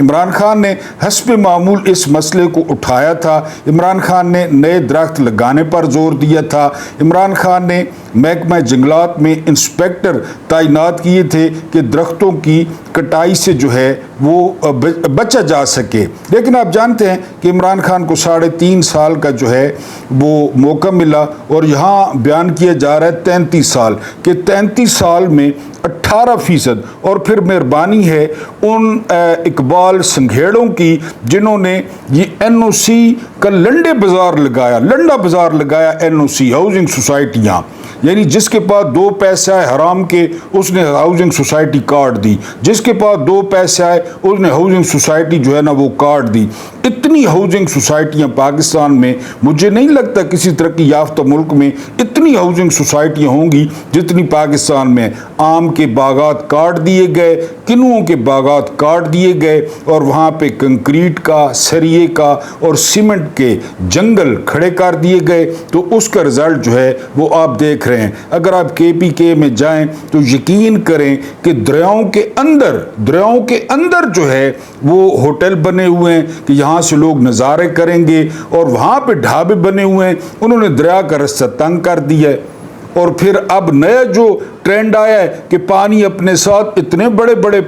عمران خان نے حسب معمول اس مسئلے کو اٹھایا تھا، عمران خان نے نئے درخت لگانے پر زور دیا تھا، عمران خان نے محکمہ جنگلات میں انسپیکٹر تعینات کیے تھے کہ درختوں کی کٹائی سے جو ہے وہ بچا جا سکے۔ لیکن آپ جانتے ہیں کہ عمران خان کو 3.5 سال کا جو ہے وہ موقع ملا، اور یہاں بیان کیا جا رہا ہے 33 سال، کہ 33 سال میں 18%، اور پھر مہربانی ہے ان اقبال سنگھیڑوں کی جنہوں نے یہ NOC کا لنڈا بازار لگایا NOC ہاؤسنگ سوسائٹیاں، یعنی جس کے پاس 2 پیسے آئے حرام کے اس نے ہاؤسنگ سوسائٹی کاٹ دی، جس کے پاس 2 پیسے آئے اس نے ہاؤسنگ سوسائٹی جو ہے نا وہ کاٹ دی۔ اتنی ہاؤسنگ سوسائٹیاں پاکستان میں، مجھے نہیں لگتا کسی ترقی یافتہ ملک میں اتنی ہاؤسنگ سوسائٹیاں ہوں گی جتنی پاکستان میں۔ آم کے باغات کاٹ دیے گئے، کنوؤں کے باغات کاٹ دیے گئے، اور وہاں پہ کنکریٹ کا، سریے کا اور سیمنٹ کے جنگل کھڑے کر دیے گئے، تو اس کا رزلٹ جو ہے وہ آپ دیکھ رہے ہیں۔ اگر آپ KPK میں جائیں تو یقین کریں کہ دریاؤں کے اندر جو ہے وہ ہوٹل بنے ہوئے ہیں کہ یہاں سے لوگ نظارے کریں گے، اور وہاں پہ ڈھابے بنے ہوئے ہیں، انہوں نے دریا کا رستہ تنگ کر دیا ہے۔ اور پھر اب نیا جو ٹرینڈ آیا ہے کہ پانی اپنے ساتھ اتنے بڑے بڑے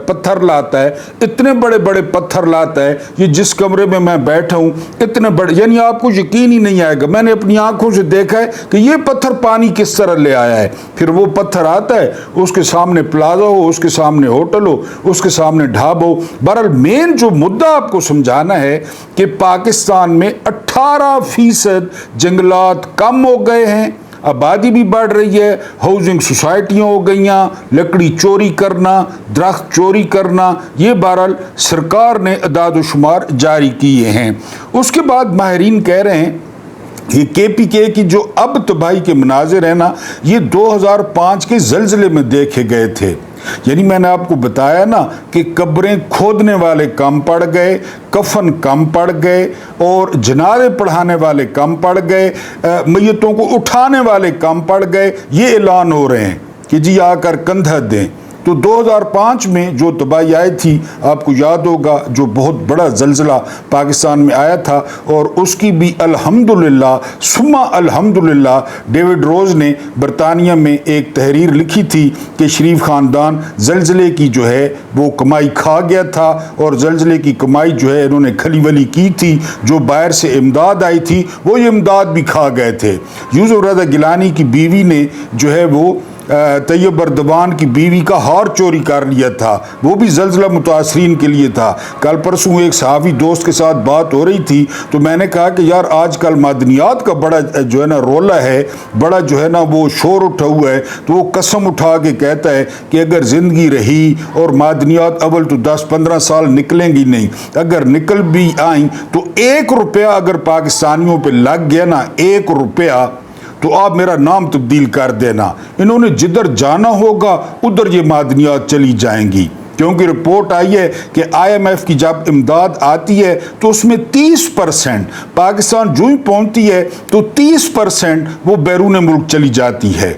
پتھر لاتا ہے، اتنے بڑے بڑے پتھر لاتا ہے، یہ جس کمرے میں میں بیٹھا ہوں اتنے بڑے، یعنی آپ کو یقین ہی نہیں آئے گا۔ میں نے اپنی آنکھوں سے دیکھا ہے کہ یہ پتھر پانی کس طرح لے آیا ہے۔ پھر وہ پتھر آتا ہے، اس کے سامنے پلازا ہو، اس کے سامنے ہوٹل ہو، اس کے سامنے ڈھاب ہو۔ بہرحال مین جو مدعا آپ کو سمجھانا ہے کہ پاکستان میں 18% جنگلات کم ہو گئے ہیں، آبادی بھی بڑھ رہی ہے، ہاؤسنگ سوسائٹیاں ہو گئیاں، لکڑی چوری کرنا، درخت چوری کرنا، یہ بہرحال سرکار نے اعداد و شمار جاری کیے ہیں۔ اس کے بعد ماہرین کہہ رہے ہیں یہ KPK کی جو اب تباہی کے مناظر ہیں نا، یہ 2005 کے زلزلے میں دیکھے گئے تھے۔ یعنی میں نے آپ کو بتایا نا کہ قبریں کھودنے والے کم پڑ گئے، کفن کم پڑ گئے، اور جنازے پڑھانے والے کم پڑ گئے، میتوں کو اٹھانے والے کم پڑ گئے۔ یہ اعلان ہو رہے ہیں کہ جی آ کر کندھا دیں۔ تو 2005 میں جو تباہی آئی تھی، آپ کو یاد ہوگا، جو بہت بڑا زلزلہ پاکستان میں آیا تھا، اور اس کی بھی الحمدللہ ثم الحمدللہ ڈیوڈ روز نے برطانیہ میں ایک تحریر لکھی تھی کہ شریف خاندان زلزلے کی جو ہے وہ کمائی کھا گیا تھا، اور زلزلے کی کمائی جو ہے انہوں نے کھلی ولی کی تھی، جو باہر سے امداد آئی تھی وہ یہ امداد بھی کھا گئے تھے۔ یوسف رضا گیلانی کی بیوی نے جو ہے وہ طیب اردوان کی بیوی کا ہار چوری کر لیا تھا، وہ بھی زلزلہ متاثرین کے لیے تھا۔ کل پرسوں ایک صحافی دوست کے ساتھ بات ہو رہی تھی تو میں نے کہا کہ یار آج کل معدنیات کا بڑا جو ہے نا رولا ہے، بڑا جو ہے نا وہ شور اٹھا ہوا ہے، تو وہ قسم اٹھا کے کہتا ہے کہ اگر زندگی رہی اور معدنیات اول تو 10-15 سال نکلیں گی نہیں، اگر نکل بھی آئیں تو 1 روپیہ اگر پاکستانیوں پہ لگ گیا نا، 1 روپیہ، تو آپ میرا نام تبدیل کر دینا۔ انہوں نے جدھر جانا ہوگا ادھر یہ معدنیات چلی جائیں گی، کیونکہ رپورٹ آئی ہے کہ IMF کی جب امداد آتی ہے تو اس میں 30% پاکستان جو ہی پہنچتی ہے تو 30% وہ بیرون ملک چلی جاتی ہے۔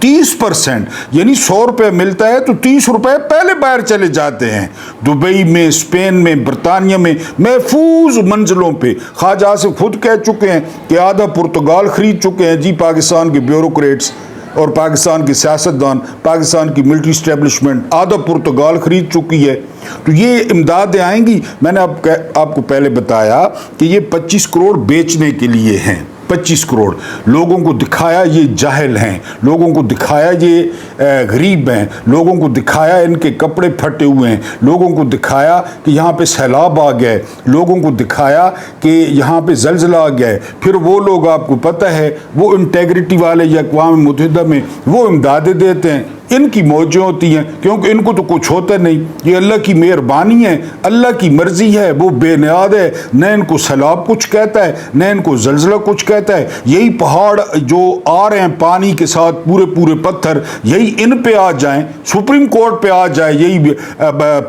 30%، یعنی 100 روپے ملتا ہے تو 30 روپے پہلے باہر چلے جاتے ہیں۔ دبئی میں، اسپین میں، برطانیہ میں محفوظ منزلوں پہ خواجہ آصف خود کہہ چکے ہیں کہ آدھا پرتگال خرید چکے ہیں جی پاکستان کے بیوروکریٹس اور پاکستان کے سیاستدان، پاکستان کی ملٹری اسٹیبلشمنٹ آدھا پرتگال خرید چکی ہے۔ تو یہ امدادیں آئیں گی۔ میں نے آپ کو پہلے بتایا کہ یہ 25 کروڑ بیچنے کے لیے ہیں، 25 کروڑ لوگوں کو دکھایا یہ جاہل ہیں، لوگوں کو دکھایا یہ غریب ہیں، لوگوں کو دکھایا ان کے کپڑے پھٹے ہوئے ہیں، لوگوں کو دکھایا کہ یہاں پہ سیلاب آ گئے، لوگوں کو دکھایا کہ یہاں پہ زلزلہ آ گیا ہے۔ پھر وہ لوگ آپ کو پتہ ہے وہ انٹیگریٹی والے یا اقوام متحدہ میں وہ امدادیں دیتے ہیں، ان کی موجیں ہوتی ہیں کیونکہ ان کو تو کچھ ہوتا نہیں، یہ اللہ کی مہربانی ہے، اللہ کی مرضی ہے، وہ بے نیاد ہے، نہ ان کو سیلاب کچھ کہتا ہے نہ ان کو زلزلہ کچھ کہتا ہے۔ یہی پہاڑ جو آ رہے ہیں پانی کے ساتھ پورے پتھر، یہی ان پہ آ جائیں، سپریم کورٹ پہ آ جائے یہی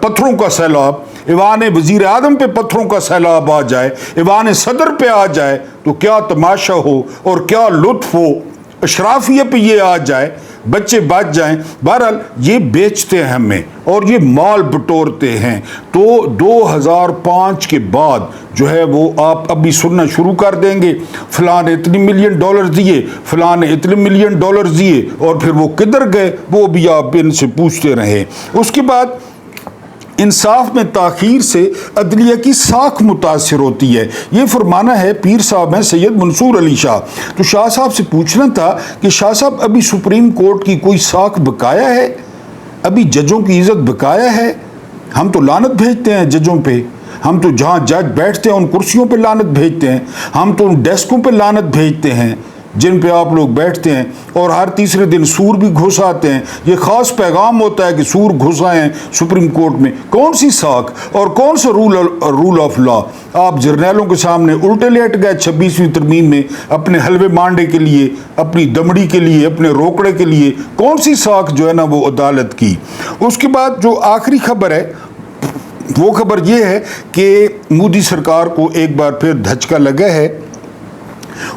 پتھروں کا سیلاب، ایوان وزیر اعظم پہ پتھروں کا سیلاب آ جائے، ایوان صدر پہ آ جائے تو کیا تماشا ہو اور کیا لطف ہو۔ اشرافیہ پہ یہ آ جائے، بچے بچ جائیں، بہرحال یہ بیچتے ہیں ہمیں اور یہ مال بٹورتے ہیں۔ تو 2005 کے بعد جو ہے وہ آپ ابھی سننا شروع کر دیں گے، فلاں نے اتنے ملین ڈالر دیے، فلاں نے اتنے ملین ڈالر دیے، اور پھر وہ کدھر گئے وہ بھی آپ ان سے پوچھتے رہیں۔ اس کے بعد انصاف میں تاخیر سے عدلیہ کی ساکھ متاثر ہوتی ہے، یہ فرمانا ہے پیر صاحب ہیں سید منصور علی شاہ۔ تو شاہ صاحب سے پوچھنا تھا کہ شاہ صاحب ابھی سپریم کورٹ کی کوئی ساکھ بقایا ہے؟ ابھی ججوں کی عزت بقایا ہے؟ ہم تو لعنت بھیجتے ہیں ججوں پہ، ہم تو جہاں جج بیٹھتے ہیں ان کرسیوں پہ لعنت بھیجتے ہیں، ہم تو ان ڈیسکوں پہ لعنت بھیجتے ہیں جن پہ آپ لوگ بیٹھتے ہیں، اور ہر تیسرے دن سور بھی گھس آتے ہیں۔ یہ خاص پیغام ہوتا ہے کہ سور گھس آئے ہیں سپریم کورٹ میں۔ کون سی ساکھ اور کون سا رول آف لا؟ آپ جرنیلوں کے سامنے الٹے لیٹ گئے 26ویں ترمیم میں اپنے حلوے مانڈے کے لیے، اپنی دمڑی کے لیے، اپنے روکڑے کے لیے۔ کون سی ساکھ جو ہے نا وہ عدالت کی؟ اس کے بعد جو آخری خبر ہے وہ خبر یہ ہے کہ مودی سرکار کو ایک بار پھر دھچکا لگا ہے،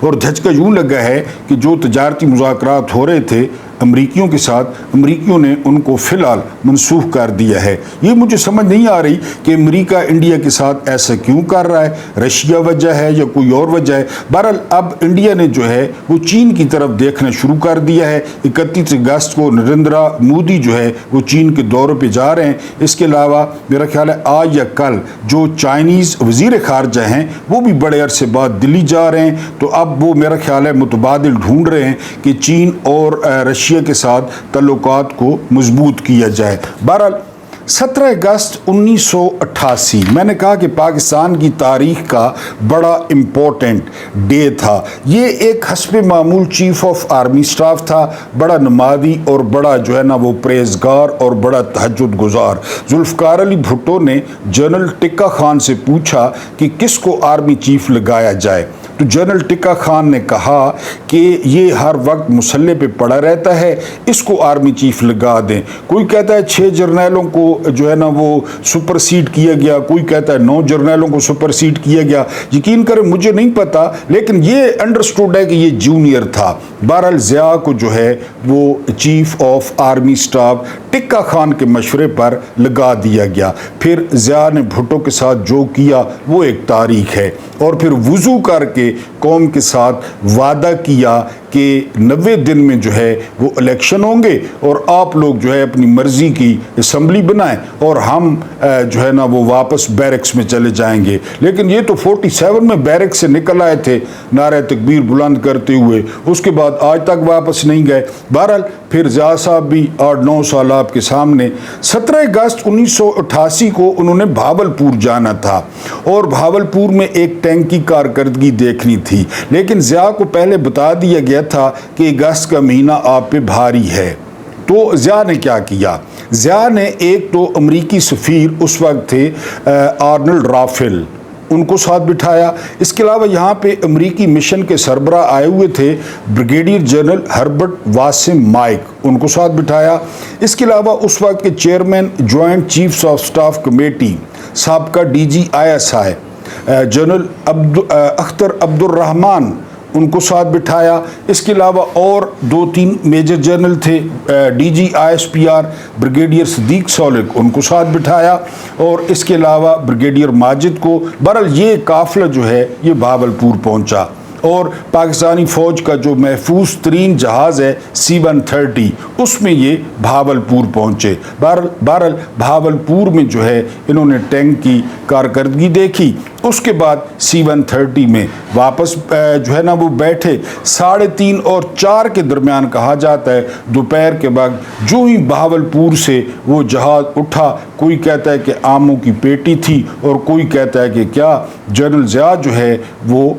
اور دھچکا یوں لگا ہے کہ جو تجارتی مذاکرات ہو رہے تھے امریکیوں کے ساتھ، امریکیوں نے ان کو فی الحال منسوخ کر دیا ہے۔ یہ مجھے سمجھ نہیں آ رہی کہ امریکہ انڈیا کے ساتھ ایسا کیوں کر رہا ہے، رشیا وجہ ہے یا کوئی اور وجہ ہے۔ بہرحال اب انڈیا نے جو ہے وہ چین کی طرف دیکھنا شروع کر دیا ہے۔ 31 اگست کو نریندرا مودی جو ہے وہ چین کے دورے پہ جا رہے ہیں۔ اس کے علاوہ میرا خیال ہے آج یا کل جو چائنیز وزیر خارجہ ہیں وہ بھی بڑے عرصے بعد دلی جا رہے ہیں، تو اب وہ میرا خیال ہے متبادل ڈھونڈ رہے ہیں کہ چین اور رشیا کے ساتھ تعلقات کو مضبوط کیا جائے۔ بہرحال 17 اگست 1988 میں نے کہا کہ پاکستان کی تاریخ کا بڑا امپورٹنٹ ڈے تھا۔ یہ ایک حسب معمول چیف آف آرمی سٹاف تھا، بڑا نمازی اور بڑا جو ہے نا وہ پرہیزگار اور بڑا تہجد گزار۔ ذوالفقار علی بھٹو نے جنرل ٹکا خان سے پوچھا کہ کس کو آرمی چیف لگایا جائے، تو جنرل ٹکا خان نے کہا کہ یہ ہر وقت مسلح پہ پڑا رہتا ہے، اس کو آرمی چیف لگا دیں۔ کوئی کہتا ہے 6 جرنیلوں کو جو ہے نا وہ سپرسیڈ کیا گیا، کوئی کہتا ہے 9 جرنیلوں کو سپرسیڈ کیا گیا۔ یقین کریں مجھے نہیں پتا، لیکن یہ انڈرسٹوڈ ہے کہ یہ جونیئر تھا۔ بہرحال ضیاء کو جو ہے وہ chief of army staff tikka Khan کے مشورے پر لگا دیا گیا۔ پھر ضیاء نے بھٹو کے ساتھ جو کیا وہ ایک تاریخ ہے، اور پھر وضو کر کے قوم کے ساتھ وعدہ کیا کہ 90 دن میں جو ہے وہ الیکشن ہوں گے اور آپ لوگ جو ہے اپنی مرضی کی اسمبلی بنائیں اور ہم جو ہے نا وہ واپس بیرکس میں چلے جائیں گے۔ لیکن یہ تو 47 میں بیرکس سے نکل آئے تھے نعرہ تکبیر بلند کرتے ہوئے، اس کے بعد آج تک واپس نہیں گئے۔ بہرحال پھر ضیاء صاحب بھی 8-9 سال آپ کے سامنے۔ 17 اگست 1988 کو انہوں نے بھاولپور جانا تھا اور بھاولپور میں ایک ٹینک کی کارکردگی دیکھنی تھی، لیکن ضیاء کو پہلے بتا دیا گیا تھا کہ اگست کا مہینہ آپ پہ بھاری ہے۔ تو ضیاء نے کیا کیا؟ ضیاء نے ایک تو امریکی سفیر اس وقت تھے آرنلڈ رافل، ان کو ساتھ بٹھایا۔ اس کے علاوہ یہاں پہ امریکی مشن کے سربراہ آئے ہوئے تھے بریگیڈیئر جنرل ہربرٹ واسم مائک، ان کو ساتھ بٹھایا۔ اس کے علاوہ اس وقت کے chairman joint chiefs of staff committee سابقہ DGISI جنرل اختر عبد الرحمن، ان کو ساتھ بٹھایا۔ اس کے علاوہ اور 2-3 میجر جنرل تھے DGISPR بریگیڈیئر صدیق سولک، ان کو ساتھ بٹھایا، اور اس کے علاوہ بریگیڈیئر ماجد کو۔ بہرحال یہ قافلہ جو ہے یہ بھاولپور پہنچا، اور پاکستانی فوج کا جو محفوظ ترین جہاز ہے C-130 اس میں یہ بھاولپور پہنچے۔ بہرحال بھاولپور میں جو ہے انہوں نے ٹینک کی کارکردگی دیکھی۔ اس کے بعد C-130 میں واپس جو ہے نا وہ بیٹھے 3:30 اور 4 کے درمیان کہا جاتا ہے دوپہر کے وقت جو ہی بہاولپور سے وہ جہاز اٹھا، کوئی کہتا ہے کہ آموں کی پیٹی تھی اور کوئی کہتا ہے کہ کیا، جنرل ضیاء جو ہے وہ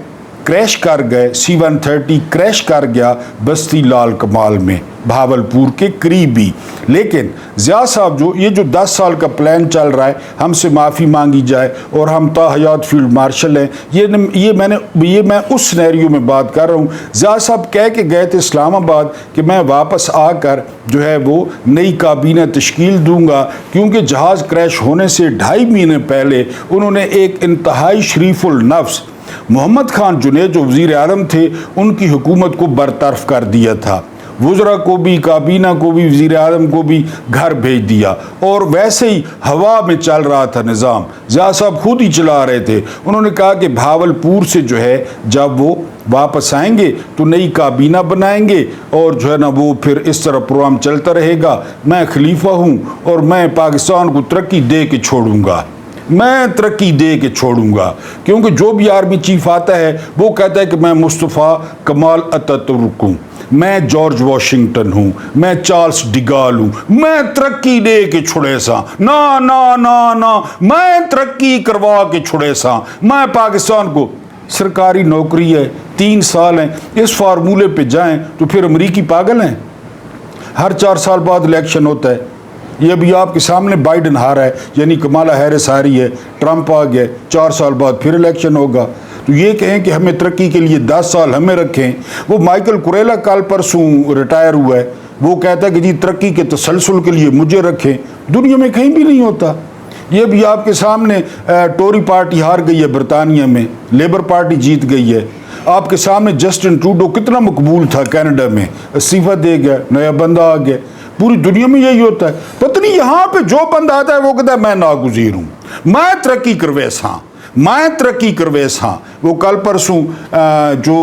کریش کر گئے، C-130 کریش کر گیا بستی لال کمال میں بھاولپور کے قریب ہی۔ لیکن ضیاء صاحب یہ جو 10 سال کا پلان چل رہا ہے ہم سے معافی مانگی جائے اور ہم تاحیات فیلڈ مارشل ہیں، یہ میں اس سینیریو میں بات کر رہا ہوں۔ ضیاء صاحب کہہ کے گئے تھے اسلام آباد کہ میں واپس آ کر جو ہے وہ نئی کابینہ تشکیل دوں گا، کیونکہ جہاز کریش ہونے سے 2.5 مہینے پہلے انہوں نے ایک انتہائی شریف النفس محمد خان جنید جو وزیر اعظم تھے ان کی حکومت کو برطرف کر دیا تھا، وزراء کو بھی، کابینہ کو بھی، وزیر اعظم کو بھی گھر بھیج دیا، اور ویسے ہی ہوا میں چل رہا تھا نظام، ضیاء صاحب خود ہی چلا رہے تھے۔ انہوں نے کہا کہ بھاولپور سے جو ہے جب وہ واپس آئیں گے تو نئی کابینہ بنائیں گے اور جو ہے نا وہ پھر اس طرح پروگرام چلتا رہے گا، میں خلیفہ ہوں اور میں پاکستان کو ترقی دے کے چھوڑوں گا، میں ترقی دے کے چھوڑوں گا، کیونکہ جو بھی آرمی چیف آتا ہے وہ کہتا ہے کہ میں مصطفیٰ کمال اتاتورک ہوں، میں جارج واشنگٹن ہوں، میں چارلس ڈیگال ہوں، میں ترقی دے کے چھڑے سا، نا میں ترقی کروا کے چھڑے سا، میں پاکستان کو، سرکاری نوکری ہے، 3 سال ہیں، اس فارمولے پہ جائیں تو پھر امریکی پاگل ہیں۔ ہر 4 سال بعد الیکشن ہوتا ہے، یہ ابھی آپ کے سامنے بائیڈن ہارا ہے، یعنی کمالا ہیرس ہاری ہے، ٹرمپ آ گیا، 4 سال بعد پھر الیکشن ہوگا۔ تو یہ کہیں کہ ہمیں ترقی کے لیے 10 سال ہمیں رکھیں، وہ مائیکل کوریلا کل پرسوں ریٹائر ہوا ہے، وہ کہتا ہے کہ جی ترقی کے تسلسل کے لیے مجھے رکھیں، دنیا میں کہیں بھی نہیں ہوتا۔ یہ بھی آپ کے سامنے ٹوری پارٹی ہار گئی ہے برطانیہ میں، لیبر پارٹی جیت گئی ہے، آپ کے سامنے جسٹن ٹروڈو کتنا مقبول تھا کینیڈا میں، استعفیٰ دے گیا، نیا بندہ آ گیا، پوری دنیا میں یہی ہوتا ہے۔ پتہ نہیں یہاں پہ جو بندہ آتا ہے وہ کہتا ہے میں ناگزیر ہوں، میں ترقی کرویس ہاں، میں ترقی کرویس ہاں۔ وہ کل پرسوں جو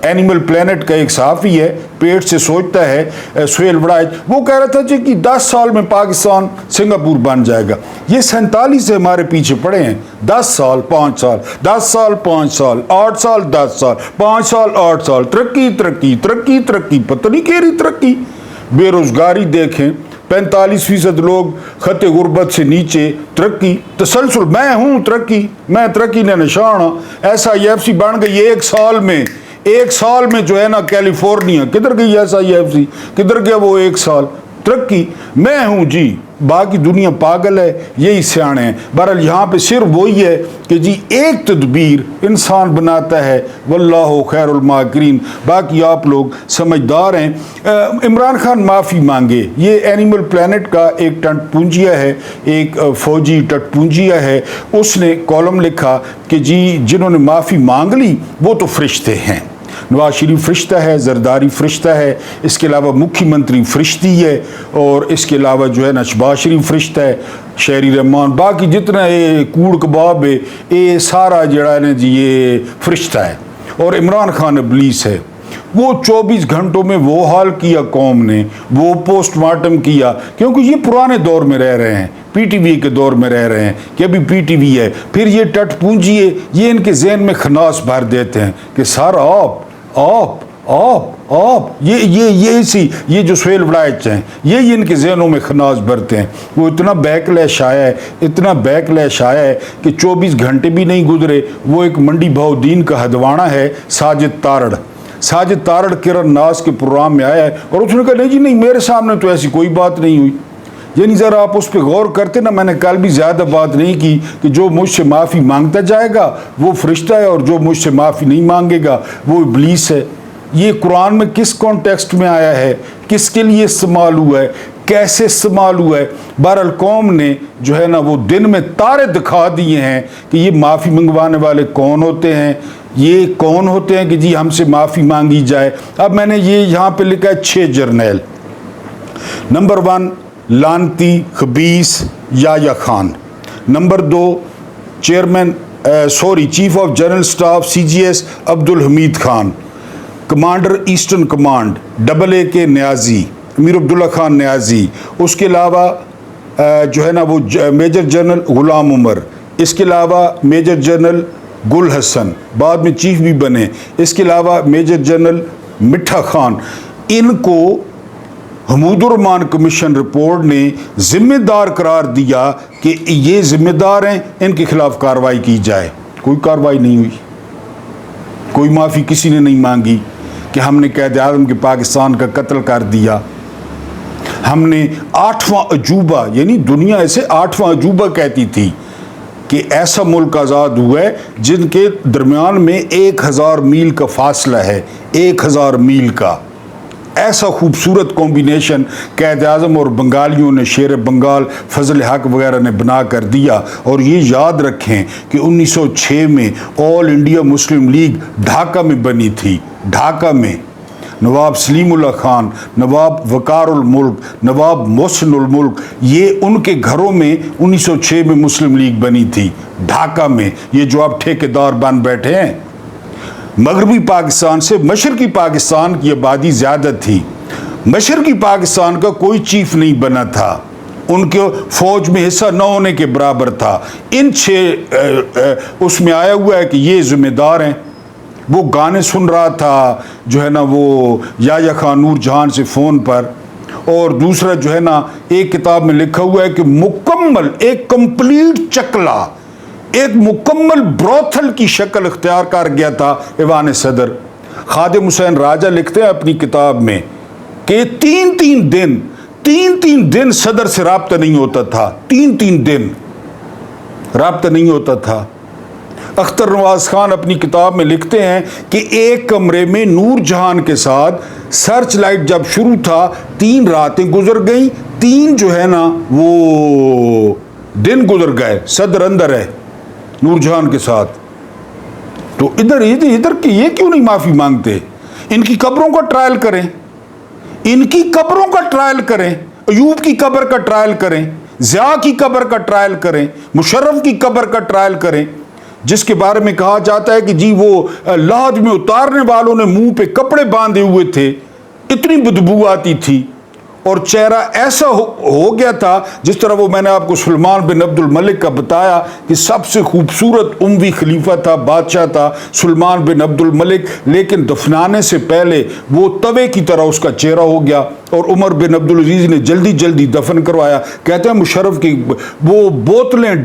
اینیمل پلانٹ کا ایک صحافی ہے، پیٹ سے سوچتا ہے، سہیل وڑائچ، وہ کہہ رہا تھا جی کہ 10 سال میں پاکستان سنگاپور بن جائے گا۔ یہ 47 سے ہمارے پیچھے پڑے ہیں، 10 سال 5 سال، 10 سال 5 سال، 8 سال 10 سال، 5 سال 8 سال، ترقی ترقی ترقی ترقی، پتہ نہیں کہہ رہی ترقی۔ بے روزگاری دیکھیں، 45% لوگ خط غربت سے نیچے، ترقی تسلسل، میں ہوں ترقی، میں ترقی نے نشان ہوں۔ SIFC بن گئی 1 سال میں، 1 سال میں جو ہے نا کیلیفورنیا، کدھر گئی SIFC، کدھر گیا وہ 1 سال، ترقی میں ہوں جی، باقی دنیا پاگل ہے، یہی سیانے ہیں۔ بہرحال یہاں پہ صرف وہی ہے کہ جی ایک تدبیر انسان بناتا ہے، واللہ خیر الماکرین، باقی آپ لوگ سمجھدار ہیں۔ عمران خان معافی مانگے، یہ اینیمل پلانٹ کا ایک ٹٹ پونجیا ہے، ایک فوجی ٹٹ پونجیا ہے، اس نے کالم لکھا کہ جی جنہوں نے معافی مانگ لی وہ تو فرشتے ہیں، نواز شریف فرشتہ ہے، زرداری فرشتہ ہے، اس کے علاوہ مکھی منتری فرشتی ہے، اور اس کے علاوہ جو ہے نا شہباز شریف فرشتہ ہے، شہری رحمان، باقی جتنا یہ کوڑ کباب ہے یہ سارا جڑا ہے نا جی یہ فرشتہ ہے، اور عمران خان ابلیس ہے۔ وہ 24 گھنٹوں میں وہ حال کیا قوم نے، وہ پوسٹ مارٹم کیا، کیونکہ یہ پرانے دور میں رہ رہے ہیں، پی ٹی وی کے دور میں رہ رہے ہیں کہ ابھی پی ٹی وی ہے، پھر یہ ٹٹ پونجیے، یہ ان کے ذہن میں خناس بھر دیتے ہیں کہ سارا آپ یہ جو سہیل وڑائچ ہیں یہ ان کے ذہنوں میں خناس بھرتے ہیں۔ وہ اتنا بیک لیش آیا ہے، اتنا بیک لیش آیا ہے کہ 24 گھنٹے بھی نہیں گزرے، وہ ایک منڈی بہاؤ الدین کا ہدوانا ہے ساجد تارڑ کرن ناز کے پروگرام میں آیا ہے، اور اس نے کہا نہیں جی نہیں، میرے سامنے تو ایسی کوئی بات نہیں ہوئی۔ یعنی ذرا آپ اس پہ غور کرتے نا، میں نے کل بھی زیادہ بات نہیں کی کہ جو مجھ سے معافی مانگتا جائے گا وہ فرشتہ ہے، اور جو مجھ سے معافی نہیں مانگے گا وہ ابلیس ہے۔ یہ قرآن میں کس کانٹیکسٹ میں آیا ہے، کس کے لیے استعمال ہوا ہے، کیسے استعمال ہوا ہے؟ بہرحال قوم نے جو ہے نا وہ دن میں تارے دکھا دیے ہیں کہ یہ معافی منگوانے والے کون ہوتے ہیں، یہ کون ہوتے ہیں کہ جی ہم سے معافی مانگی جائے۔ اب میں نے یہ یہاں پہ لکھا ہے 6 جرنیل۔ نمبر 1 لانتی خبیث Yahya Khan, number 2 chief of general staff CGS Abdul Hamid Khan, commander eastern command AA کے نیازی امیر عبداللہ خان نیازی، اس کے علاوہ جو ہے نا وہ میجر جنرل غلام عمر، اس کے علاوہ میجر جنرل گل حسن، بعد میں چیف بھی بنے، اس کے علاوہ میجر جنرل مٹھا خان۔ ان کو حمود الرحمان کمیشن رپورٹ نے ذمہ دار قرار دیا کہ یہ ذمہ دار ہیں، ان کے خلاف کارروائی کی جائے۔ کوئی کارروائی نہیں ہوئی، کوئی معافی کسی نے نہیں مانگی کہ ہم نے قائد اعظم کے پاکستان کا قتل کر دیا، ہم نے 8واں عجوبہ، یعنی دنیا اسے 8واں عجوبہ کہتی تھی کہ ایسا ملک آزاد ہوا ہے جن کے درمیان میں 1000 میل کا فاصلہ ہے، 1000 میل کا، ایسا خوبصورت کمبینیشن قائد اعظم اور بنگالیوں نے، شیر بنگال فضل حق وغیرہ نے بنا کر دیا. اور یہ یاد رکھیں کہ 1906 میں آل انڈیا مسلم لیگ ڈھاکہ میں بنی تھی. ڈھاکہ میں نواب سلیم اللہ خان، نواب وقار الملک، نواب محسن الملک، یہ ان کے گھروں میں 1906 میں مسلم لیگ بنی تھی. ڈھاکہ میں، یہ جو آپ ٹھیکیدار بن بیٹھے ہیں. مغربی پاکستان سے مشرقی پاکستان کی آبادی زیادہ تھی. مشرقی پاکستان کا کوئی چیف نہیں بنا تھا، ان کے فوج میں حصہ نہ ہونے کے برابر تھا. ان 6 اس میں آیا ہوا ہے کہ یہ ذمہ دار ہیں. وہ گانے سن رہا تھا جو ہے نا وہ یحییٰ خان نور جہان سے فون پر. اور دوسرا جو ہے نا ایک کتاب میں لکھا ہوا ہے کہ مکمل ایک کمپلیٹ چکلا، ایک مکمل بروتھل کی شکل اختیار کر گیا تھا ایوان صدر. خادم حسین راجہ لکھتے ہیں اپنی کتاب میں کہ 3 دن صدر سے رابطہ نہیں ہوتا تھا. 3 دن رابطہ نہیں ہوتا تھا. اختر نواز خان اپنی کتاب میں لکھتے ہیں کہ ایک کمرے میں نور جہان کے ساتھ سرچ لائٹ جب شروع تھا 3 راتیں گزر گئیں، 3 جو ہے نا وہ دن گزر گئے. صدر اندر ہے نور جہان کے ساتھ. تو ادھر کہ یہ کیوں نہیں معافی مانگتے؟ ان کی قبروں کا ٹرائل کریں، ان کی قبروں کا ٹرائل کریں. ایوب کی قبر کا ٹرائل کریں، ضیاء کی قبر کا ٹرائل کریں، مشرف کی قبر کا ٹرائل کریں، جس کے بارے میں کہا جاتا ہے کہ جی وہ لحد میں اتارنے والوں نے منہ پہ کپڑے باندھے ہوئے تھے، اتنی بدبو آتی تھی. اور چہرہ ایسا ہو گیا تھا جس طرح وہ میں نے آپ کو سلمان بن عبد الملک کا بتایا کہ سب سے خوبصورت اموی خلیفہ تھا، بادشاہ تھا سلمان بن عبد الملک، لیکن دفنانے سے پہلے وہ توے کی طرح اس کا چہرہ ہو گیا. اور عمر بن عبدالعزیز نے جلدی دفن کروایا. کہتے ہیں مشرف کی وہ بوتلیں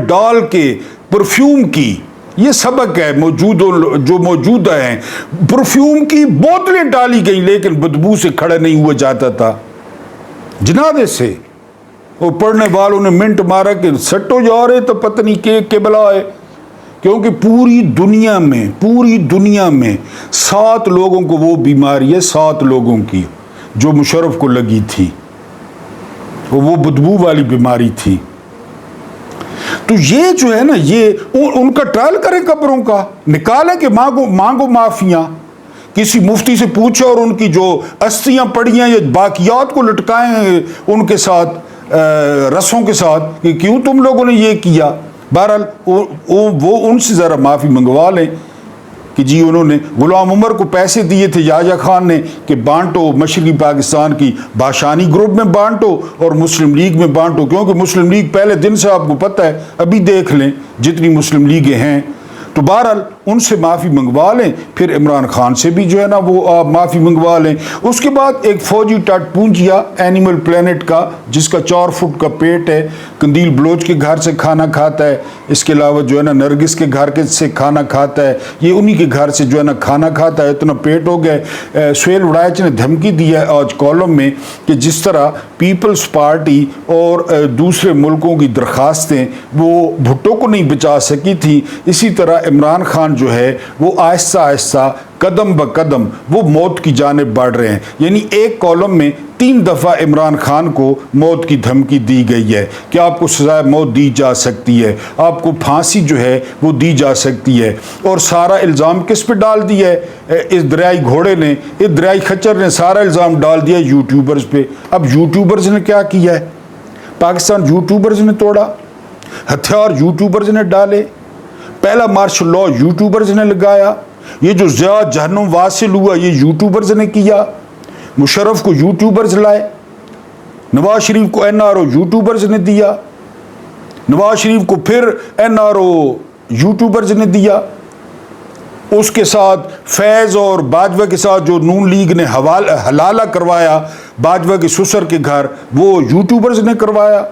ڈال کے پرفیوم کی، یہ سبق ہے جو موجودہ ہیں، پرفیوم کی بوتلیں ڈالی گئیں لیکن بدبو سے کھڑا نہیں ہوا جاتا تھا جنازے سے. وہ پڑھنے والوں نے منٹ مارا کہ سٹو جا رہے تو پتہ نہیں کہ بلا ہے. کیونکہ پوری دنیا میں 7 لوگوں کو وہ بیماری ہے، 7 لوگوں کی جو مشرف کو لگی تھی، وہ بدبو والی بیماری تھی. تو یہ جو ہے نا یہ ان کا ٹرائل کریں، قبروں کا نکالیں کہ مانگو معافیاں. کسی مفتی سے پوچھو اور ان کی جو استھیاں پڑی ہیں یا باقیات کو لٹکائیں ان کے ساتھ رسوں کے ساتھ کہ کیوں تم لوگوں نے یہ کیا. بہرحال وہ ان سے ذرا معافی منگوا لیں کہ جی انہوں نے غلام عمر کو پیسے دیے تھے یحییٰ خان نے کہ بانٹو، مشرقی پاکستان کی باشانی گروپ میں بانٹو اور مسلم لیگ میں بانٹو. کیونکہ مسلم لیگ پہلے دن سے آپ کو پتہ ہے، ابھی دیکھ لیں جتنی مسلم لیگیں ہیں. تو بہرحال ان سے معافی منگوا لیں، پھر عمران خان سے بھی جو ہے نا وہ آپ معافی منگوا لیں. اس کے بعد ایک فوجی ٹٹ پونجیا اینیمل پلینٹ کا جس کا 4 فٹ کا پیٹ ہے، قندیل بلوچ کے گھر سے کھانا کھاتا ہے، اس کے علاوہ جو ہے نا نرگس کے گھر سے کھانا کھاتا ہے، یہ انہی کے گھر سے جو ہے نا کھانا کھاتا ہے. اتنا پیٹ ہو گئے. سہیل وڑائچ نے دھمکی دی ہے آج کالم میں کہ جس طرح پیپلز پارٹی اور دوسرے ملکوں کی درخواستیں وہ بھٹو کو نہیں بچا سکی تھی، اسی طرح عمران خان جو ہے وہ آہستہ قدم بقدم وہ موت کی جانب بڑھ رہے ہیں. یعنی ایک کالم میں 3 دفعہ عمران خان کو موت کی دھمکی دی گئی ہے کہ آپ کو سزائے موت دی جا سکتی ہے، آپ کو پھانسی جو ہے وہ دی جا سکتی ہے. اور سارا الزام کس پہ ڈال دیا ہے؟ اس دریائی گھوڑے نے، اس دریائی خچر نے سارا الزام ڈال دیا یوٹیوبرز پہ. اب یوٹیوبرز نے کیا کیا ہے؟ پاکستان یوٹیوبرز نے توڑا، ہتھیار یوٹیوبرز نے ڈالے، پہلا مارشل لا یوٹیوبرز نے لگایا، یہ جو ضیاء جہنم واصل ہوا یہ یوٹیوبرز نے کیا، مشرف کو یوٹیوبرز لائے، نواز شریف کو این آر او یوٹیوبرز نے دیا، نواز شریف کو پھر این آر او یوٹیوبرز نے دیا. اس کے ساتھ فیض اور باجوہ کے ساتھ جو نون لیگ نے حلالہ کروایا باجوہ کے سسر کے گھر، وہ یوٹیوبرز نے کروایا.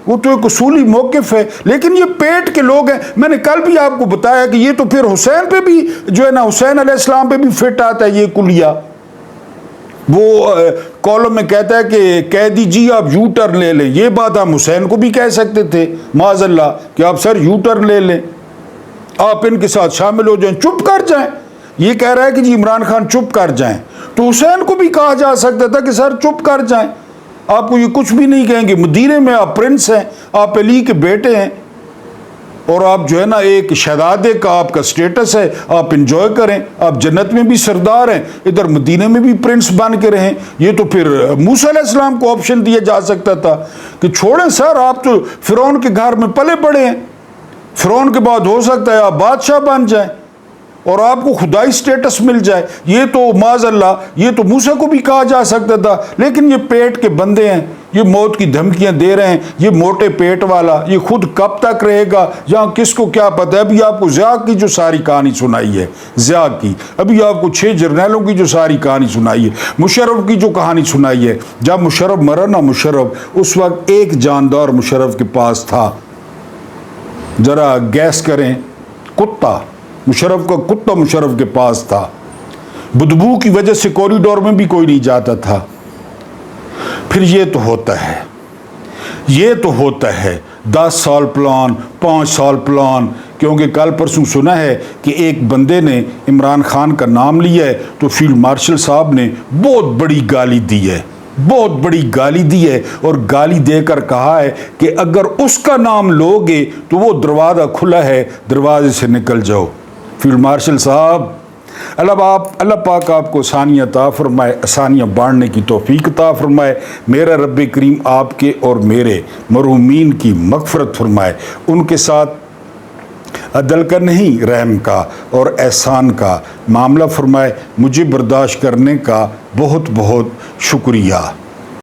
وہ تو ایک اصولی موقف ہے. لیکن یہ پیٹ کے لوگ ہیں. میں نے کل بھی آپ کو بتایا کہ یہ تو پھر حسین پہ بھی جو ہے نا حسین علیہ السلام پہ بھی فٹ آتا ہے یہ کلیہ. وہ کالم میں کہتا ہے کہ قیدی جی آپ یو ٹرن لے لیں. یہ بات ہم حسین کو بھی کہہ سکتے تھے معاذ اللہ کہ آپ سر یو ٹرن لے لیں، آپ ان کے ساتھ شامل ہو جائیں، چپ کر جائیں. یہ کہہ رہا ہے کہ جی عمران خان چپ کر جائیں. تو حسین کو بھی کہا جا سکتا تھا کہ سر چپ کر جائیں، آپ کو یہ کچھ بھی نہیں کہیں گے، مدینے میں آپ پرنس ہیں، آپ علی کے بیٹے ہیں، اور آپ جو ہے نا ایک شہزادے کا آپ کا سٹیٹس ہے، آپ انجوائے کریں، آپ جنت میں بھی سردار ہیں، ادھر مدینے میں بھی پرنس بن کے رہیں۔ یہ تو پھر موسیٰ علیہ السلام کو آپشن دیا جا سکتا تھا کہ چھوڑیں سر، آپ تو فرعون کے گھر میں پلے بڑے ہیں، فرعون کے بعد ہو سکتا ہے آپ بادشاہ بن جائیں اور آپ کو خدائی سٹیٹس مل جائے۔ یہ تو معاذ اللہ، یہ تو موسیٰ کو بھی کہا جا سکتا تھا، لیکن یہ پیٹ کے بندے ہیں، یہ موت کی دھمکیاں دے رہے ہیں، یہ موٹے پیٹ والا، یہ خود کب تک رہے گا یہاں کس کو کیا پتہ ہے۔ ابھی آپ کو ضیاء کی جو ساری کہانی سنائی ہے، ضیاء کی، ابھی آپ کو 6 جرنیلوں کی جو ساری کہانی سنائی ہے، مشرف کی جو کہانی سنائی ہے، جب مشرف مرا نا، مشرف اس وقت ایک جاندار مشرف کے پاس تھا، ذرا گیس کریں، کتا، مشرف کا کتا مشرف کے پاس تھا، بدبو کی وجہ سے کوریڈور میں بھی کوئی نہیں جاتا تھا۔ پھر یہ تو ہوتا ہے، یہ تو ہوتا ہے 10 سال پلان، 5 سال پلان، کیونکہ کل پرسوں سنا ہے کہ ایک بندے نے عمران خان کا نام لیا ہے تو فیلڈ مارشل صاحب نے بہت بڑی گالی دی ہے، بہت بڑی گالی دی ہے، اور گالی دے کر کہا ہے کہ اگر اس کا نام لوگے تو وہ دروازہ کھلا ہے، دروازے سے نکل جاؤ۔ فیلڈ مارشل صاحب، اللہ پاک آپ کو آسانیاں عطا فرمائے، آسانیاں بانٹنے کی توفیق عطا فرمائے۔ میرا رب کریم آپ کے اور میرے مرحومین کی مغفرت فرمائے، ان کے ساتھ عدل کا نہیں رحم کا اور احسان کا معاملہ فرمائے۔ مجھے برداشت کرنے کا بہت بہت شکریہ۔